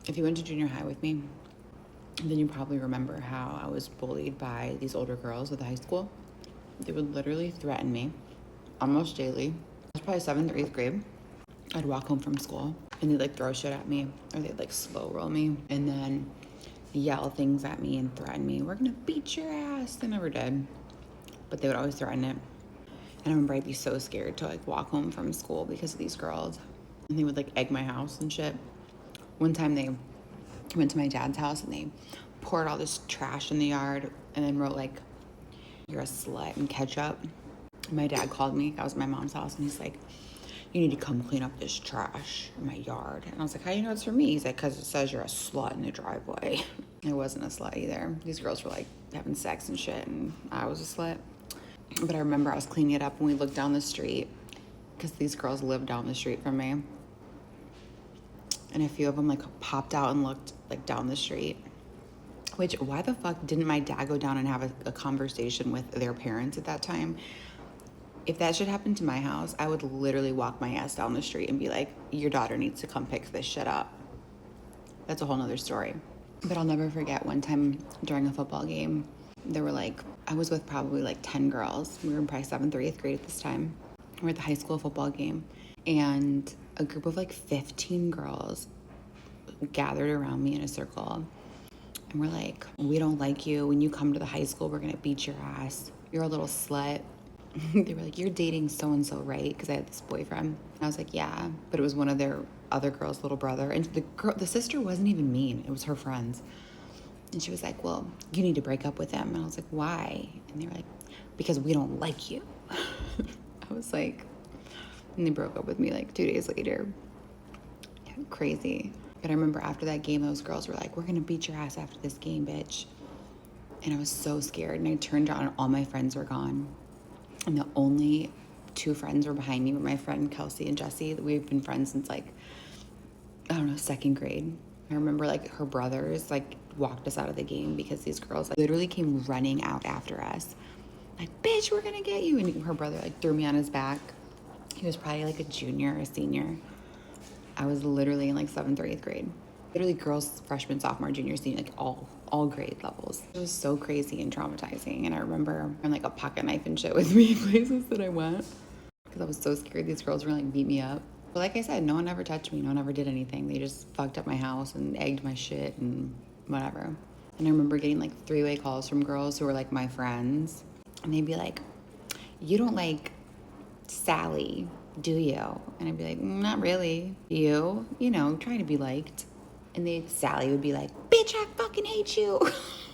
if you went to junior high with me, then you probably remember how I was bullied by these older girls at the high school. They would literally threaten me almost daily. I was probably 7th or 8th grade. I'd walk home from school and they'd like throw shit at me, or they'd like slow roll me and then yell things at me and threaten me. We're gonna beat your ass. They never did, but they would always threaten it. And I remember I'd be so scared to like walk home from school because of these girls. And they would like egg my house and shit. One time they went to my dad's house and they poured all this trash in the yard and then wrote like, "You're a slut," and ketchup. My dad called me. I was at my mom's house and he's like, "You need to come clean up this trash in my yard." And I was like, "How do you know it's for me?" He's like, "Because it says you're a slut in the driveway." I wasn't a slut either. These girls were like having sex and shit and I was a slut. But I remember I was cleaning it up and we looked down the street because these girls lived down the street from me. And a few of them like popped out and looked like down the street. Which, why the fuck didn't my dad go down and have a conversation with their parents at that time? If that should happen to my house, I would literally walk my ass down the street and be like, "Your daughter needs to come pick this shit up." That's a whole nother story. But I'll never forget one time during a football game, there were like, I was with probably like 10 girls. We were in probably 7th or 8th grade at this time. We're at the high school football game. And a group of like 15 girls gathered around me in a circle. And we're like, "We don't like you. When you come to the high school, we're going to beat your ass. You're a little slut." They were like, "You're dating so-and-so, right?" Because I had this boyfriend. And I was like, "Yeah." But it was one of their other girls' little brother. And the sister wasn't even mean. It was her friends. And she was like, "Well, you need to break up with him." And I was like, "Why?" And they were like, "Because we don't like you." I was like, and they broke up with me like 2 days later. Yeah, crazy. But I remember after that game, those girls were like, "We're going to beat your ass after this game, bitch." And I was so scared. And I turned around and all my friends were gone. And the only 2 friends were behind me were my friend Kelsey and Jessie. We've been friends since like, I don't know, 2nd grade. I remember like her brothers like walked us out of the game because these girls like literally came running out after us. Like, "Bitch, we're gonna get you." And her brother like threw me on his back. He was probably like a junior or a senior. I was literally in like 7th or 8th grade. Literally girls, freshman, sophomore, junior, senior, like all grade levels. It was so crazy and traumatizing. And I remember having like a pocket knife and shit with me places that I went because I was so scared these girls were gonna like beat me up. But like I said, no one ever touched me. No one ever did anything. They just fucked up my house and egged my shit and whatever. And I remember getting like 3-way calls from girls who were like my friends. And they'd be like, "You don't like Sally, do you?" And I'd be like, "Not really." "You know, trying to be liked." And Sally would be like, "Bitch, I fucking hate you."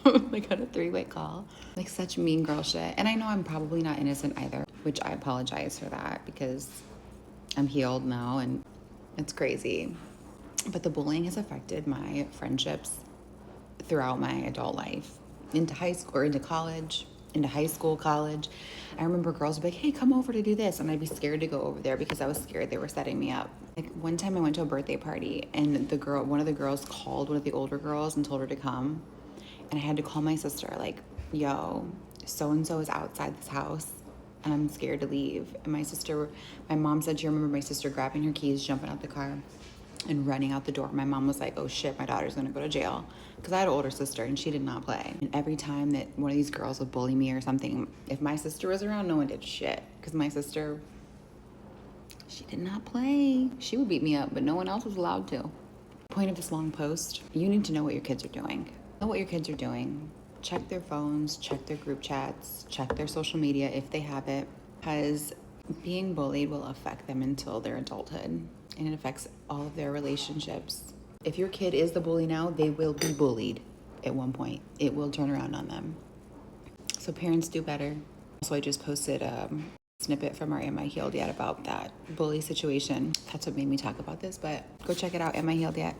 Like on a 3-way call. Like such mean girl shit. And I know I'm probably not innocent either, which I apologize for that because I'm healed now and it's crazy. But the bullying has affected my friendships throughout my adult life, into high school or into college, into high school, college. I remember girls would be like, "Hey, come over to do this." And I'd be scared to go over there because I was scared they were setting me up. Like one time I went to a birthday party and one of the girls called one of the older girls and told her to come. And I had to call my sister like, "Yo, so-and-so is outside this house and I'm scared to leave." And my mom said she remembered my sister grabbing her keys, jumping out the car and running out the door. My mom was like, "Oh shit, my daughter's gonna go to jail." Because I had an older sister and she did not play. And every time that one of these girls would bully me or something, if my sister was around, no one did shit. Because my sister, she did not play. She would beat me up, but no one else was allowed to. Point of this long post, you need to know what your kids are doing. Know what your kids are doing. Check their phones, check their group chats, check their social media if they have it. Because being bullied will affect them until their adulthood. And it affects all of their relationships. If your kid is the bully now, they will be bullied at one point. It will turn around on them. So parents, do better. Also, I just posted a snippet from our Am I Healed Yet about that bully situation. That's what made me talk about this, but go check it out, Am I Healed Yet?